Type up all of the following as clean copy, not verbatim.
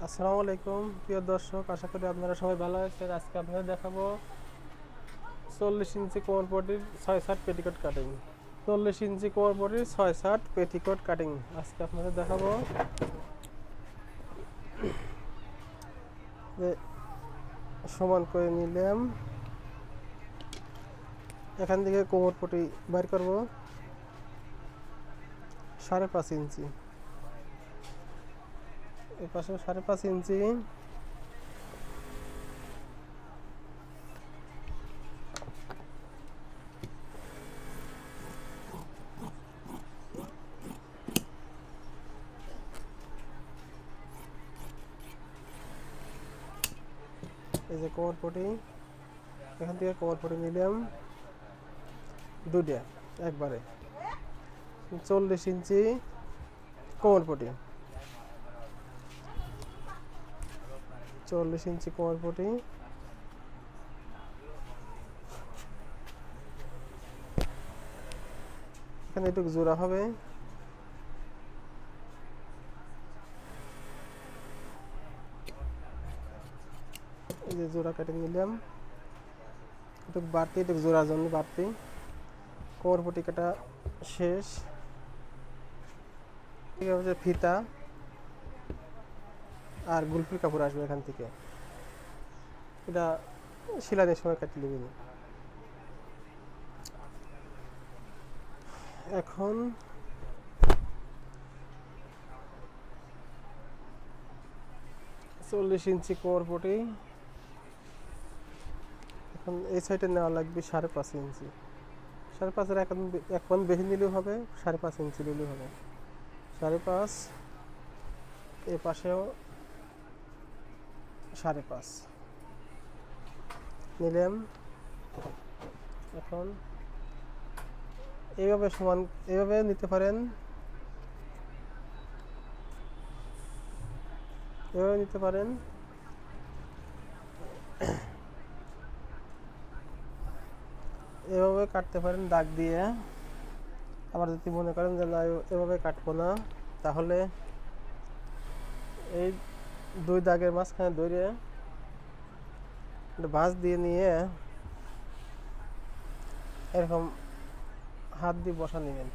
আসসালামু আলাইকুম প্রিয় দর্শক, আশা করি আপনারা সবাই ভালো আছেন। আজকে আপনাদের দেখাবো 40 ইঞ্চি কোমরপটির 6/7 পেটিকোট কাটিং। 40 ইঞ্চি কোমরপটির 6/7 পেটিকোট কাটিং আজকে আপনাদের দেখাবো। যে সমান করে নিলাম, এখান থেকে কোমরপটি বের করব 5.5 ইঞ্চি, এই পাশে 5.5 ইঞ্চি। এই যে কোমরপটি, এখান থেকে কোমরপটি নিলাম দুইটা একবারে। 40 ইঞ্চি কোমরপটি, 40 ইঞ্চি কোমরপটি। এখানে একটু জোড়া হবে, এই যে জোড়া কেটে নিলাম। একটু বাড়তি, একটু জোড়ার জন্য বাড়তি। কোমরপটি কাটা শেষ। ঠিক আছে, ফিতা আর গুলফির কাপড় আসবে এখান থেকে, এটা সেলাইয়ের সময় কাটে নেবেন। এখন চল্লিশ ইঞ্চি কোমরপটি, এখন এই সাইডে নেওয়া লাগবে 5.5 ইঞ্চি। 5.5-এর এক পয়েন্ট বেশি নিলেও হবে, 5.5 ইঞ্চি নিলেও হবে। 5.5, এ পাশেও 5.5 নিলাম। এখন এইভাবে সমান, এইভাবে নিতে পারেন, এভাবে নিতে পারেন। এভাবে কাটতে পারেন দাগ দিয়ে। আবার যদি মনে করেন যে না এভাবে কাটবো না, তাহলে এই দুই দাগের মাঝখানে ধরে ভাঁজ দিয়ে নিয়ে এরকম হাত দিয়ে বসা নেবেন।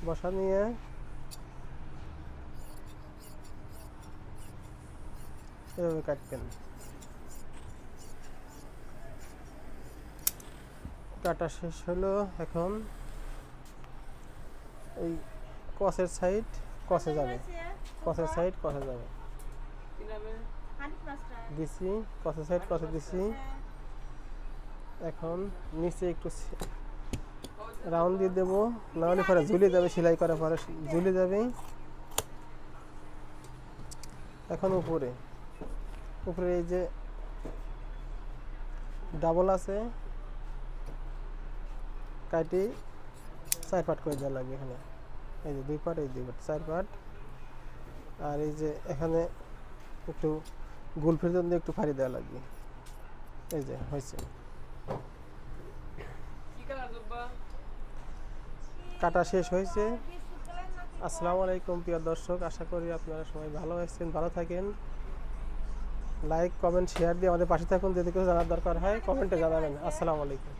বসা নিয়ে এভাবে কাটবেন। কাটা শেষ হলো। এখন এই কসের সাইড কসে যাবে, কসের সাইড কসে যাবে দিছি, কসের সাইড কসে দিছি। এখন নিচে একটু রাউন্ড দিয়ে দেবো, নাহলে পরে ঝুলে যাবে, সেলাই করার পরে ঝুলে যাবে। এখন উপরে, উপরে এই যে ডাবল আছে, কাটি 4 পার্ট করে দেওয়া লাগবে। এখানে এই যে 2 পার্ট, এই 2 পার্ট, 4 পার্ট। আর এই যে এখানে একটু গুলফির জন্য একটু ফাড়ি দেওয়া লাগবে। এই যে হয়েছে, কাটা শেষ হয়েছে। আসসালামু আলাইকুম প্রিয় দর্শক, আশা করি আপনারা সবাই ভালো আছেন, ভালো থাকেন। লাইক, কমেন্ট, শেয়ার দিয়ে আমাদের পাশে থাকুন। যদি কিছু জানার দরকার হয় কমেন্টে জানাবেন। আসসালামু আলাইকুম।